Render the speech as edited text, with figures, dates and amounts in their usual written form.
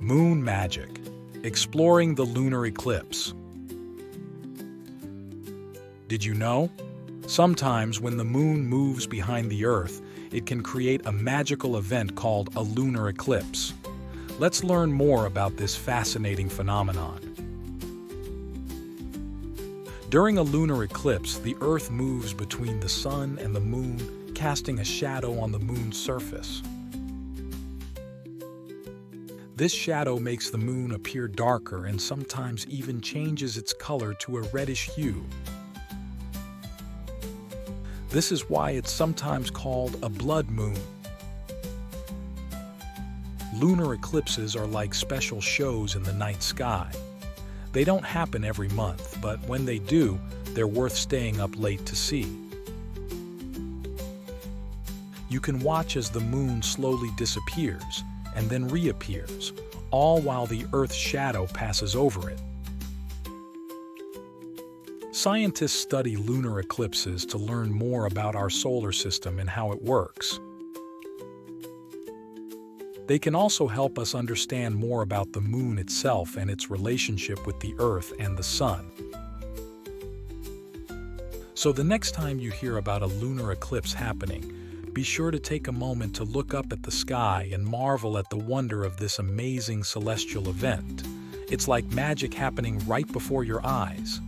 Moon magic. Exploring the lunar eclipse. Did you know? Sometimes when the moon moves behind the Earth, it can create a magical event called a lunar eclipse. Let's learn more about this fascinating phenomenon. During a lunar eclipse, the Earth moves between the sun and the moon, casting a shadow on the moon's surface. This shadow makes the moon appear darker and sometimes even changes its color to a reddish hue. This is why it's sometimes called a blood moon. Lunar eclipses are like special shows in the night sky. They don't happen every month, but when they do, they're worth staying up late to see. You can watch as the moon slowly disappears and then reappears, all while the Earth's shadow passes over it. Scientists study lunar eclipses to learn more about our solar system and how it works. They can also help us understand more about the moon itself and its relationship with the Earth and the sun. So the next time you hear about a lunar eclipse happening, be sure to take a moment to look up at the sky and marvel at the wonder of this amazing celestial event. It's like magic happening right before your eyes.